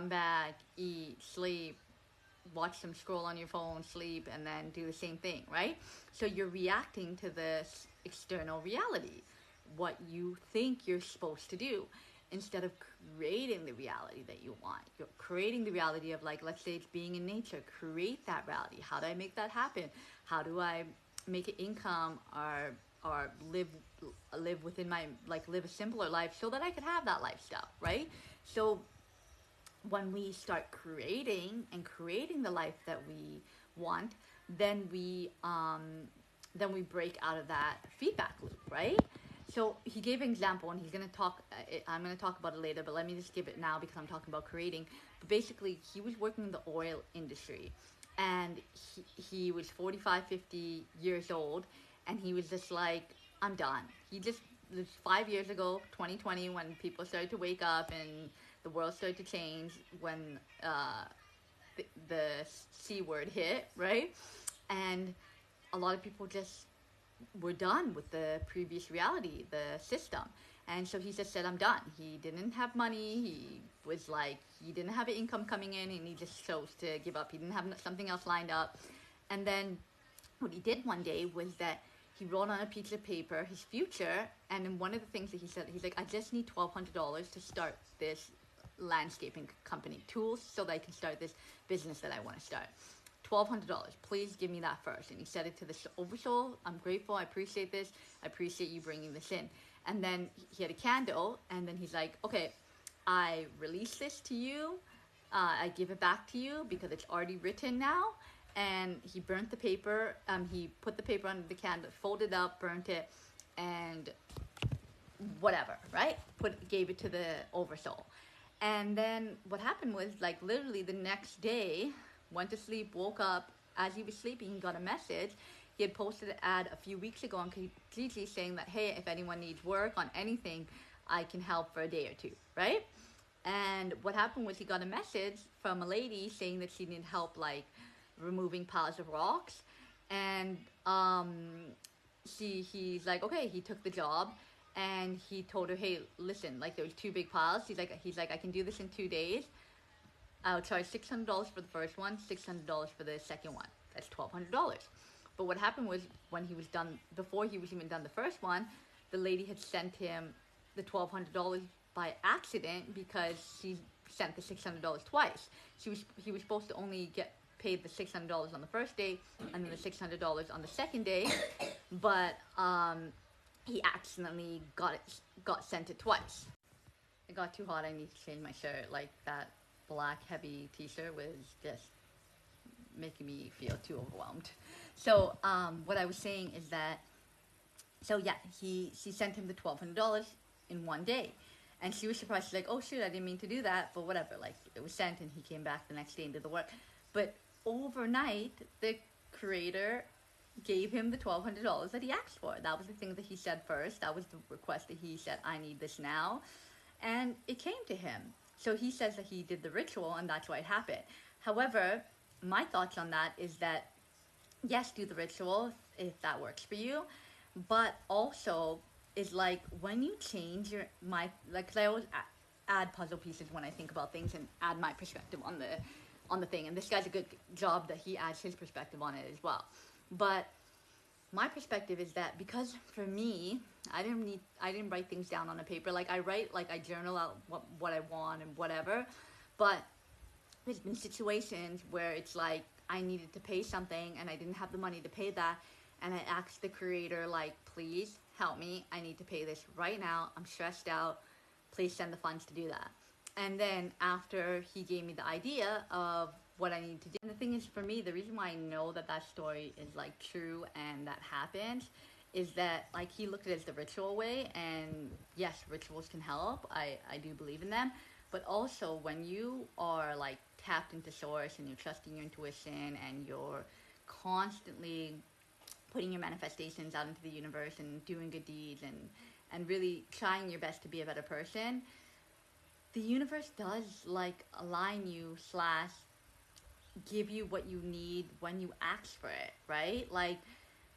come back, eat, sleep, watch some scroll on your phone, sleep, and then do the same thing, right? So you're reacting to this external reality, what you think you're supposed to do, instead of creating the reality that you want. You're creating the reality of, like, let's say it's being in nature. Create that reality. How do I make that happen? How do I make an income, or live within my, like, live a simpler life so that I could have that lifestyle, right? So when we start creating the life that we want, then we break out of that feedback loop, right? So he gave an example, and he's going to talk, I'm going to talk about it later, but let me just give it now because I'm talking about creating. But basically, he was working in the oil industry, and he was 45, 50 years old, and he was just like, I'm done. He just, this 5 years ago, 2020, when people started to wake up and the world started to change, when the C word hit, right? And a lot of people just were done with the previous reality, the system. And so he just said, I'm done. He didn't have money. He was like, he didn't have an income coming in, and he just chose to give up. He didn't have something else lined up. And then what he did one day was that he wrote on a piece of paper his future. And then one of the things that he said, he's like, I just need $1,200 to start this landscaping company, tools so that I can start this business that I want to start. $1,200, please give me that first. And he said it to the Oversoul. I'm grateful. I appreciate this. I appreciate you bringing this in. And then he had a candle, and then he's like, okay, I release this to you. I give it back to you because it's already written now. And he burnt the paper. He put the paper under the candle, folded up, burnt it, and whatever, right? Gave it to the Oversoul. And then what happened was, like, literally the next day, went to sleep, woke up. As he was sleeping, he got a message. He had posted an ad a few weeks ago on Kijiji saying that, hey, if anyone needs work on anything, I can help for a day or two, right? And what happened was he got a message from a lady saying that she needed help, like, removing piles of rocks. And he's like, okay, he took the job. And he told her, hey, listen, like, there was two big piles. He's like, I can do this in 2 days. I'll charge $600 for the first one, $600 for the second one. That's $1,200. But what happened was, when he was done, before he was even done the first one, the lady had sent him the $1,200 by accident because she sent the $600 twice. He was supposed to only get paid the $600 on the first day, and then the $600 on the second day, but he accidentally got sent it twice. It got too hot. I need to change my shirt. Like, that black heavy t-shirt was just making me feel too overwhelmed. So what I was saying is that, so yeah, she sent him the $1,200 in one day, and she was surprised. She's like, oh shoot, I didn't mean to do that, but whatever, like, it was sent, and he came back the next day and did the work. But overnight, the creator gave him the $1,200 that he asked for. That was the thing that he said first. That was the request that he said, I need this now. And it came to him. So he says that he did the ritual, and that's why it happened. However, my thoughts on that is that, yes, do the ritual if that works for you. But also, is like, when you change like, because I always add puzzle pieces when I think about things, and add my perspective on the thing. And this guy's a good job that he adds his perspective on it as well. But my perspective is that, because for me, I didn't write things down on a paper. Like, I journal out what I want and whatever. But there's been situations where it's like, I needed to pay something and I didn't have the money to pay that, and I asked the creator, like, please help me. I need to pay this right now. I'm stressed out. Please send the funds to do that. And then after he gave me the idea of what I need to do. And the thing is, for me, the reason why I know that story is, like, true and that happened is that, like, he looked at it as the ritual way, and yes, rituals can help. I do believe in them. But also, when you are, like, tapped into source, and you're trusting your intuition, and you're constantly putting your manifestations out into the universe and doing good deeds, and really trying your best to be a better person, the universe does, like, align you / give you what you need when you ask for it, right? Like,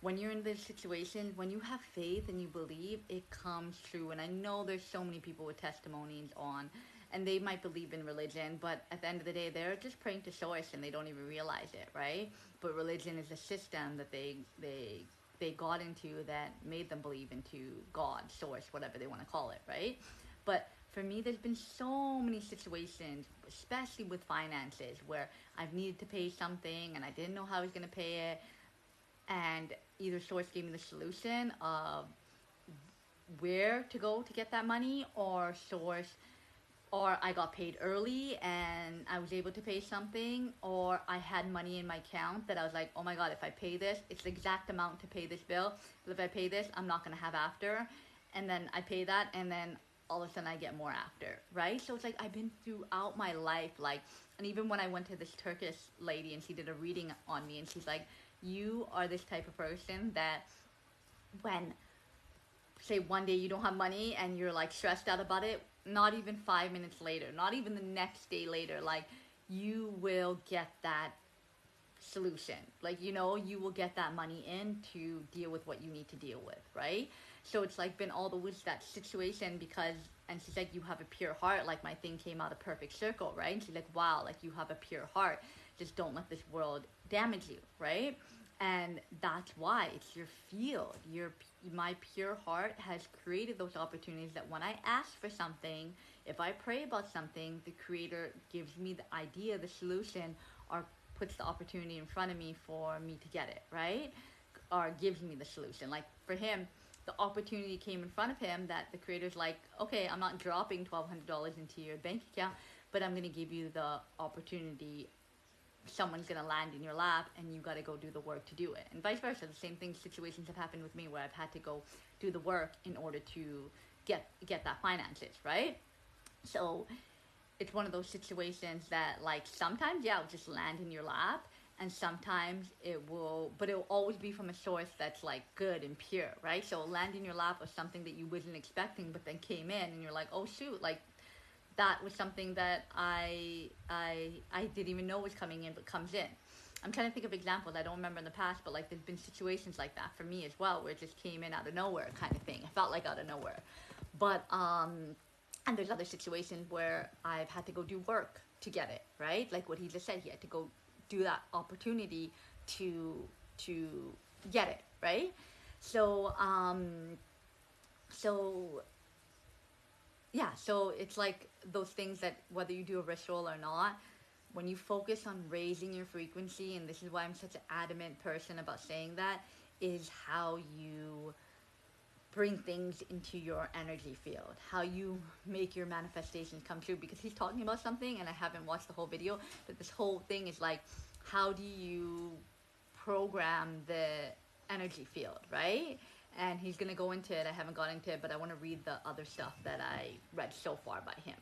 when you're in this situation, when you have faith and you believe, it comes true. And I know there's so many people with testimonies on and they might believe in religion, but at the end of the day, they're just praying to source and they don't even realize it, right? But religion is a system that they got into that made them believe into God, source, whatever they want to call it, right? But for me, there's been so many situations, especially with finances, where I've needed to pay something and I didn't know how I was going to pay it, and either source gave me the solution of where to go to get that money, or source, or I got paid early and I was able to pay something, or I had money in my account that I was like, oh my god, if I pay this, it's the exact amount to pay this bill, but if I pay this, I'm not going to have after. And then I pay that, and then all of a sudden I get more after, right? So it's like I've been throughout my life, like, and even when I went to this Turkish lady and she did a reading on me, and she's like, you are this type of person that when, say, one day you don't have money and you're like stressed out about it, not even 5 minutes later, not even the next day later, like, you will get that solution. Like, you know, you will get that money in to deal with what you need to deal with, right? So it's like been all the way that situation, because, and she's like, you have a pure heart, like my thing came out a perfect circle, right? And she's like, wow, like you have a pure heart, just don't let this world damage you, right? And that's why it's your field. My pure heart has created those opportunities that when I ask for something, if I pray about something, the creator gives me the idea, the solution, or puts the opportunity in front of me for me to get it, right? Or gives me the solution. Like for him, the opportunity came in front of him that the creator's like, okay, I'm not dropping $1,200 into your bank account, but I'm going to give you the opportunity. Someone's going to land in your lap and you got to go do the work to do it. And vice versa. The same thing, situations have happened with me where I've had to go do the work in order to get that finances, right? So it's one of those situations that, like, sometimes, yeah, it'll just land in your lap, and sometimes it will, but it will always be from a source that's like good and pure, right? So it'll land in your lap of something that you wasn't expecting, but then came in, and you're like, oh shoot, like that was something that I didn't even know was coming in, but comes in. I'm trying to think of examples I don't remember in the past, but like there's been situations like that for me as well, where it just came in out of nowhere, kind of thing. It felt like out of nowhere, but and there's other situations where I've had to go do work to get it, right? Like what he just said, he had to go do that opportunity to get it, right? So so yeah, so it's like those things that whether you do a ritual or not, when you focus on raising your frequency, and this is why I'm such an adamant person about saying that, is how you bring things into your energy field, how you make your manifestations come true. Because he's talking about something, and I haven't watched the whole video, but this whole thing is like, how do you program the energy field, right? And he's gonna go into it. I haven't got into it, but I want to read the other stuff that I read so far by him.